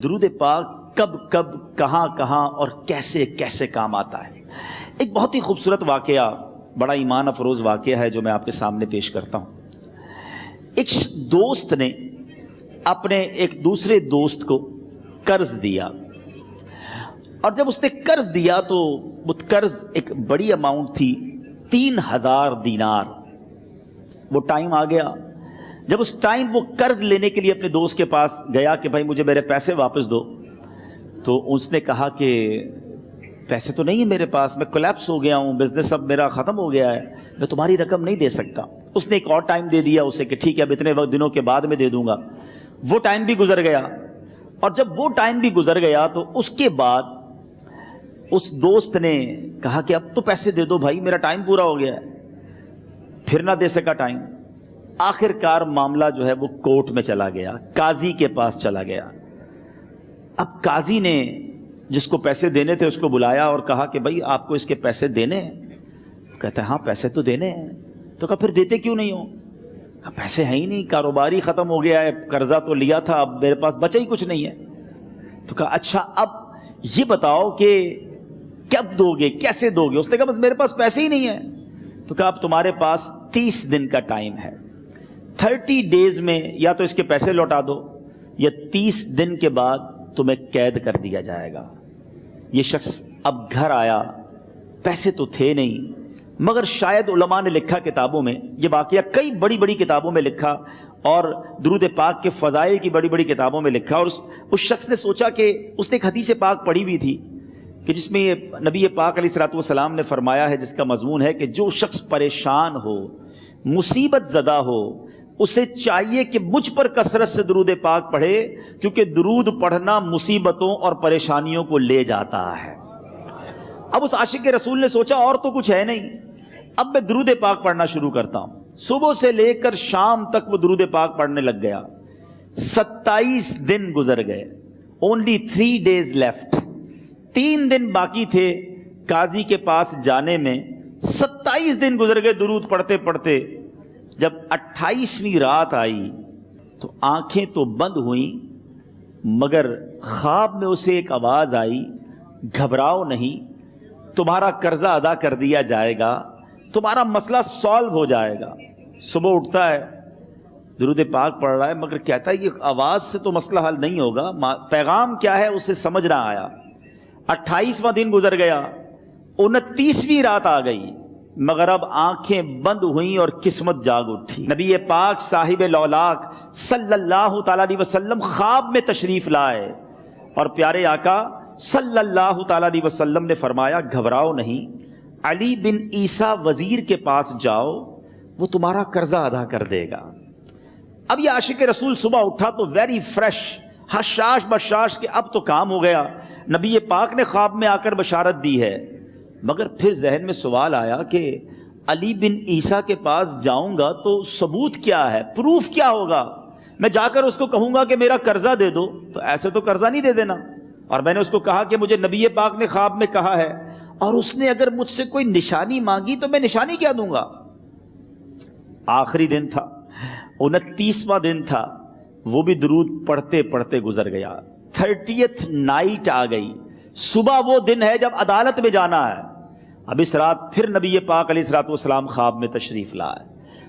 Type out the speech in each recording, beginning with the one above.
درود پاک کب کب کہاں کہاں اور کیسے کیسے کام آتا ہے۔ ایک بہت ہی خوبصورت واقعہ، بڑا ایمان افروز واقعہ ہے جو میں آپ کے سامنے پیش کرتا ہوں۔ ایک دوست نے اپنے ایک دوسرے دوست کو قرض دیا، اور جب اس نے قرض دیا تو وہ قرض ایک بڑی اماؤنٹ تھی، 3000 دینار۔ وہ ٹائم آ گیا جب اس ٹائم وہ قرض لینے کے لیے اپنے دوست کے پاس گیا کہ بھائی مجھے میرے پیسے واپس دو، تو اس نے کہا کہ پیسے تو نہیں ہے میرے پاس، میں کولیپس ہو گیا ہوں، بزنس اب میرا ختم ہو گیا ہے، میں تمہاری رقم نہیں دے سکتا۔ اس نے ایک اور ٹائم دے دیا اسے کہ ٹھیک ہے اب اتنے وقت دنوں کے بعد میں دے دوں گا۔ وہ ٹائم بھی گزر گیا، اور جب وہ ٹائم بھی گزر گیا تو اس کے بعد اس دوست نے کہا کہ اب تو پیسے دے دو بھائی، میرا ٹائم پورا ہو گیا ہے۔ پھر نہ دے سکا ٹائم۔ آخر کار معاملہ جو ہے وہ کورٹ میں چلا گیا، قاضی کے پاس چلا گیا۔ اب قاضی نے جس کو پیسے دینے تھے اس کو بلایا اور کہا کہ بھائی آپ کو اس کے پیسے دینے ہیں؟ کہتا ہے ہاں پیسے تو دینے ہیں۔ تو کہا پھر دیتے کیوں نہیں ہو؟ کہا پیسے ہیں ہی نہیں، کاروباری ختم ہو گیا ہے، قرضہ تو لیا تھا، اب میرے پاس بچا ہی کچھ نہیں ہے۔ تو کہا اچھا اب یہ بتاؤ کہ کب دو گے، کیسے دو گے؟ اس نے کہا بس میرے پاس پیسے ہی نہیں ہیں۔ تو کہا اب تمہارے پاس 30 دن کا ٹائم ہے، 30 ڈیز میں یا تو اس کے پیسے لوٹا دو یا 30 دن کے بعد تمہیں قید کر دیا جائے گا۔ یہ شخص اب گھر آیا، پیسے تو تھے نہیں، مگر شاید علماء نے لکھا کتابوں میں، یہ واقعہ کئی بڑی بڑی کتابوں میں لکھا اور درود پاک کے فضائل کی بڑی بڑی کتابوں میں لکھا، اور اس شخص نے سوچا کہ اس نے ایک حدیث پاک پڑھی ہوئی تھی کہ جس میں نبی پاک علیہ الصلوۃ والسلام نے فرمایا ہے، جس کا مضمون ہے کہ جو شخص پریشان ہو، مصیبت زدہ ہو، اسے چاہیے کہ مجھ پر کثرت سے درود پاک پڑھے، کیونکہ درود پڑھنا مصیبتوں اور پریشانیوں کو لے جاتا ہے۔ اب اس عاشق رسول نے سوچا اور تو کچھ ہے نہیں، اب میں درود پاک پڑھنا شروع کرتا ہوں۔ صبح سے لے کر شام تک وہ درود پاک پڑھنے لگ گیا۔ 27 دن گزر گئے، only 3 days left، 3 دن باقی تھے قاضی کے پاس جانے میں۔ 27 دن گزر گئے درود پڑھتے پڑھتے۔ جب 28ویں رات آئی تو آنکھیں تو بند ہوئیں، مگر خواب میں اسے ایک آواز آئی، گھبراؤ نہیں، تمہارا قرضہ ادا کر دیا جائے گا، تمہارا مسئلہ سالو ہو جائے گا۔ صبح اٹھتا ہے، درود پاک پڑھ رہا ہے، مگر کہتا ہے یہ آواز سے تو مسئلہ حل نہیں ہوگا، پیغام کیا ہے اسے سمجھ نہ آیا۔ 28واں دن گزر گیا، 29ویں رات آ گئی، مگر اب آنکھیں بند ہوئیں اور قسمت جاگ اٹھی۔ نبی پاک صاحب لولاک صلی اللہ تعالیٰ علیہ وسلم خواب میں تشریف لائے، اور پیارے آقا صلی اللہ تعالیٰ علیہ وسلم نے فرمایا گھبراؤ نہیں، علی بن عیسیٰ وزیر کے پاس جاؤ، وہ تمہارا قرضہ ادا کر دے گا۔ اب یہ عاشق رسول صبح اٹھا تو ویری فریش، حشاش بشاش کہ اب تو کام ہو گیا، نبی پاک نے خواب میں آ کر بشارت دی ہے۔ مگر پھر ذہن میں سوال آیا کہ علی بن عیسیٰ کے پاس جاؤں گا تو ثبوت کیا ہے، پروف کیا ہوگا؟ میں جا کر اس کو کہوں گا کہ میرا قرضہ دے دو تو ایسے تو قرضہ نہیں دے دینا، اور میں نے اس کو کہا کہ مجھے نبی پاک نے خواب میں کہا ہے، اور اس نے اگر مجھ سے کوئی نشانی مانگی تو میں نشانی کیا دوں گا؟ آخری دن تھا، 29واں دن تھا، وہ بھی درود پڑھتے پڑھتے گزر گیا۔ 30th نائٹ آ گئی، صبح وہ دن ہے جب عدالت میں جانا ہے۔ اب اس رات پھر نبی پاک علیہ الصلوۃ والسلام خواب میں تشریف لائے،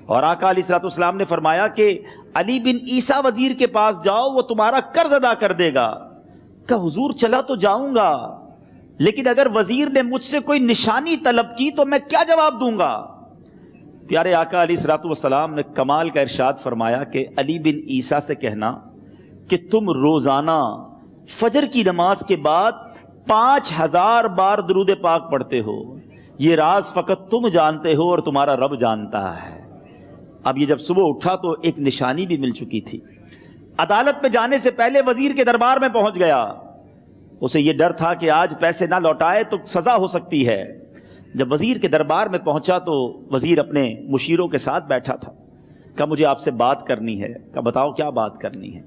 اور آقا علیہ الصلوۃ والسلام نے فرمایا کہ علی بن عیسیٰ وزیر کے پاس جاؤ، وہ تمہارا قرض ادا کر دے گا۔ کہ حضور چلا تو جاؤں گا، لیکن اگر وزیر نے مجھ سے کوئی نشانی طلب کی تو میں کیا جواب دوں گا؟ پیارے آقا علیہ الصلوۃ والسلام نے کمال کا ارشاد فرمایا کہ علی بن عیسیٰ سے کہنا کہ تم روزانہ فجر کی نماز کے بعد 5000 بار درود پاک پڑھتے ہو، یہ راز فقط تم جانتے ہو اور تمہارا رب جانتا ہے۔ اب یہ جب صبح اٹھا تو ایک نشانی بھی مل چکی تھی۔ عدالت میں جانے سے پہلے وزیر کے دربار میں پہنچ گیا، اسے یہ ڈر تھا کہ آج پیسے نہ لوٹائے تو سزا ہو سکتی ہے۔ جب وزیر کے دربار میں پہنچا تو وزیر اپنے مشیروں کے ساتھ بیٹھا تھا۔ کہا مجھے آپ سے بات کرنی ہے۔ کہا بتاؤ کیا بات کرنی ہے؟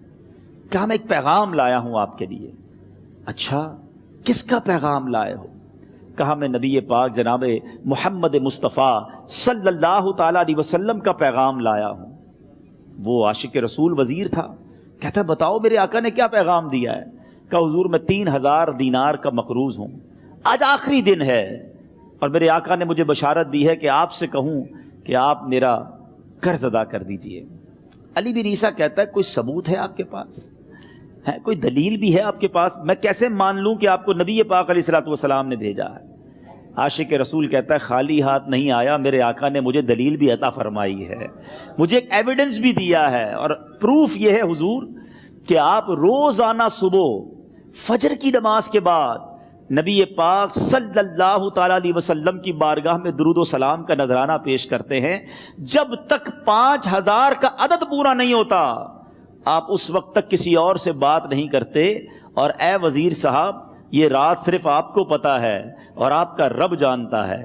کہا میں ایک پیغام لایا ہوں آپ کے لیے۔ اچھا کس کا پیغام لائے ہو؟ کہا میں نبی پاک جناب محمد مصطفیٰ صلی اللہ تعالیٰ علیہ وسلم کا پیغام لایا ہوں۔ وہ عاشق رسول وزیر تھا، کہتا ہے بتاؤ میرے آقا نے کیا پیغام دیا ہے؟ کہا حضور میں 3000 دینار کا مقروض ہوں، آج آخری دن ہے اور میرے آقا نے مجھے بشارت دی ہے کہ آپ سے کہوں کہ آپ میرا قرض ادا کر دیجئے۔ علی بن عیسیٰ کہتا ہے کوئی ثبوت ہے آپ کے پاس؟ ہے کوئی دلیل بھی ہے آپ کے پاس؟ میں کیسے مان لوں کہ آپ کو نبی پاک علیہ الصلوۃ والسلام نے بھیجا ہے؟ عاشق رسول کہتا ہے خالی ہاتھ نہیں آیا، میرے آقا نے مجھے دلیل بھی عطا فرمائی ہے، مجھے ایک ایویڈنس بھی دیا ہے، اور پروف یہ ہے حضور کہ آپ روزانہ صبح فجر کی نماز کے بعد نبی پاک صلی اللہ تعالیٰ علیہ وسلم کی بارگاہ میں درود و سلام کا نذرانہ پیش کرتے ہیں۔ جب تک 5000 کا عدد پورا نہیں ہوتا آپ اس وقت تک کسی اور سے بات نہیں کرتے، اور اے وزیر صاحب یہ رات صرف آپ کو پتا ہے اور آپ کا رب جانتا ہے۔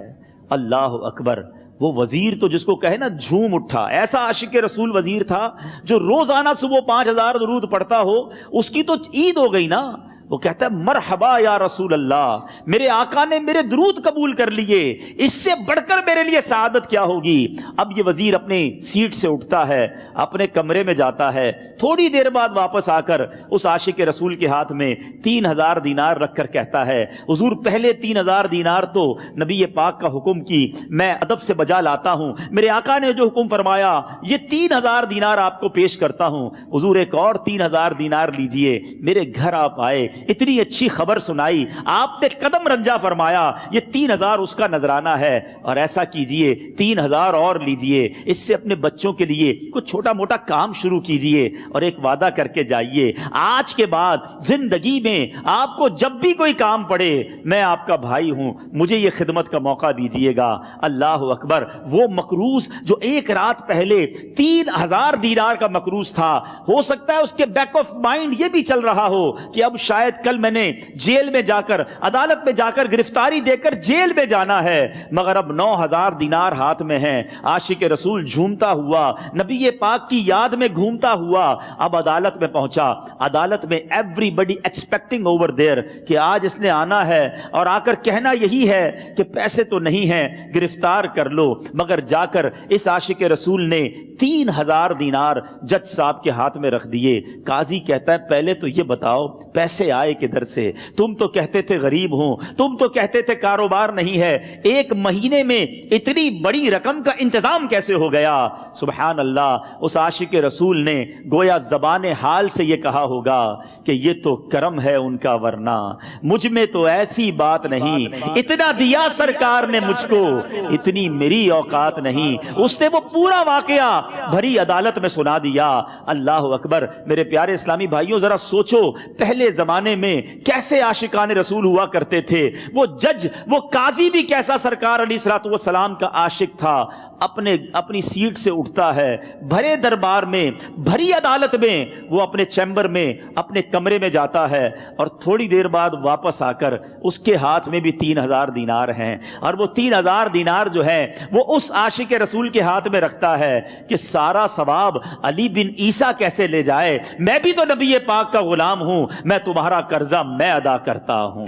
اللہ اکبر۔ وہ وزیر تو جس کو کہے نا جھوم اٹھا، ایسا عاشق رسول وزیر تھا جو روزانہ صبح 5000 درود پڑھتا ہو، اس کی تو عید ہو گئی نا۔ وہ کہتا ہے مرحبا یا رسول اللہ، میرے آقا نے میرے درود قبول کر لیے، اس سے بڑھ کر میرے لیے سعادت کیا ہوگی۔ اب یہ وزیر اپنی سیٹ سے اٹھتا ہے، اپنے کمرے میں جاتا ہے، تھوڑی دیر بعد واپس آ کر اس عاشق رسول کے ہاتھ میں 3000 دینار رکھ کر کہتا ہے حضور پہلے 3000 دینار تو نبی پاک کا حکم کی میں ادب سے بجا لاتا ہوں، میرے آقا نے جو حکم فرمایا یہ 3000 دینار آپ کو پیش کرتا ہوں، حضور ایک اور 3000 دینار لیجئے۔ میرے گھر آپ آئے، اتنی اچھی خبر سنائی، آپ نے قدم رنجا فرمایا، یہ 3000 اس کا نذرانہ ہے، اور ایسا کیجئے 3000 اور لیجئے، اس سے اپنے بچوں کے لیے کچھ چھوٹا موٹا کام شروع کیجئے، اور ایک وعدہ کر کے جائیے آج کے بعد زندگی میں آپ کو جب بھی کوئی کام پڑے میں آپ کا بھائی ہوں، مجھے یہ خدمت کا موقع دیجئے گا۔ اللہ اکبر۔ وہ مقروض جو ایک رات پہلے 3000 دینار کا مقروض تھا، ہو سکتا ہے اس کے بیک آف مائنڈ یہ بھی چل رہا ہو کہ اب شاید کل میں نے جیل میں جا کر عدالت میں جا کر گرفتاری دے کر جیل میں جانا ہے، مگر اب 9000 دینار ہاتھ میں ہیں۔ عاشق رسول جھومتا ہوا نبی پاک کی یاد میں گھومتا ہوا اب عدالت میں پہنچا۔ عدالت میں everybody expecting over there کہ آج اس نے آنا ہے اور آ کر کہنا یہی ہے کہ پیسے تو نہیں ہیں، گرفتار کر لو، مگر جا کر اس عاشق رسول نے 3000 دینار جج صاحب کے ہاتھ میں رکھ دیے۔ قاضی کہتا ہے پہلے تو یہ بتاؤ پیسے آئے کدھر سے؟ تم تو کہتے تھے غریب ہوں، تم تو کہتے تھے کاروبار نہیں ہے، ایک مہینے میں اتنی بڑی رقم کا انتظام کیسے ہو گیا؟ سبحان اللہ۔ اس عاشق رسول نے گویا زبان حال سے یہ کہا ہوگا کہ یہ تو کرم ہے ان کا، ورنہ مجھ میں تو ایسی بات نہیں، اتنا دیا سرکار نے مجھ کو، اتنی میری اوقات نہیں۔ اس نے وہ پورا واقعہ بھری عدالت میں سنا دیا۔ اللہ اکبر۔ میرے پیارے اسلامی بھائیوں ذرا سوچو پہلے زمانے میں کیسے عاشقان رسول ہوا کرتے تھے۔ وہ جج، وہ قاضی بھی کیسا سرکار علیہ الصلوۃ والسلام کا عاشق تھا۔ اپنی سیٹ سے اٹھتا ہے، بھرے دربار میں، بھری عدالت میں، وہ اپنے چیمبر میں، اپنے کمرے میں جاتا ہے، اور تھوڑی دیر بعد واپس آ کر اس کے ہاتھ میں بھی 3000 دینار ہیں، اور وہ 3000 دینار جو ہے وہ اس عاشق رسول کے ہاتھ میں رکھتا ہے کہ سارا ثواب علی بن عیسیٰ کیسے لے جائے، میں بھی تو نبی پاک کا غلام ہوں، میں تمہارا قرضہ میں ادا کرتا ہوں۔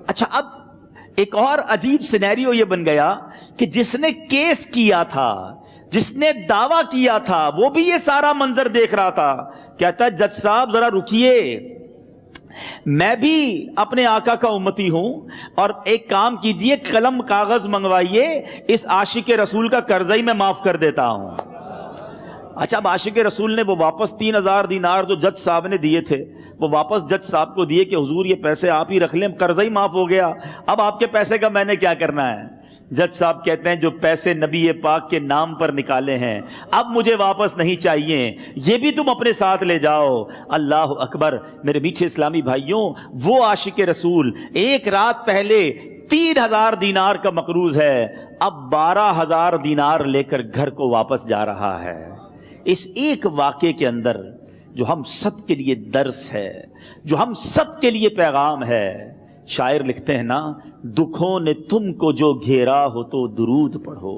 اچھا، اب ایک اور عجیب سینیریو یہ بن گیا کہ جس نے کیس کیا تھا، جس نے دعویٰ کیا تھا، وہ بھی یہ سارا منظر دیکھ رہا تھا۔ کہتا ہے جج صاحب ذرا رکیے، میں بھی اپنے آقا کا امتی ہوں، اور ایک کام کیجئے قلم کاغذ منگوائیے، اس عاشق رسول کا قرضہ ہی میں معاف کر دیتا ہوں۔ اچھا، اب عاشق رسول نے وہ واپس 3000 دینار جو جج صاحب نے دیے تھے وہ واپس جج صاحب کو دیے کہ حضور یہ پیسے آپ ہی رکھ لیں، قرضہ ہی معاف ہو گیا، اب آپ کے پیسے کا میں نے کیا کرنا ہے؟ جج صاحب کہتے ہیں جو پیسے نبی پاک کے نام پر نکالے ہیں اب مجھے واپس نہیں چاہیے، یہ بھی تم اپنے ساتھ لے جاؤ۔ اللہ اکبر۔ میرے میٹھے اسلامی بھائیوں، وہ عاشق رسول ایک رات پہلے 3000 دینار کا مقروض ہے، اب 12000 دینار لے کر گھر کو واپس جا رہا ہے۔ اس ایک واقعے کے اندر جو ہم سب کے لیے درس ہے، جو ہم سب کے لیے پیغام ہے، شاعر لکھتے ہیں نا، دکھوں نے تم کو جو گھیرا ہو تو درود پڑھو،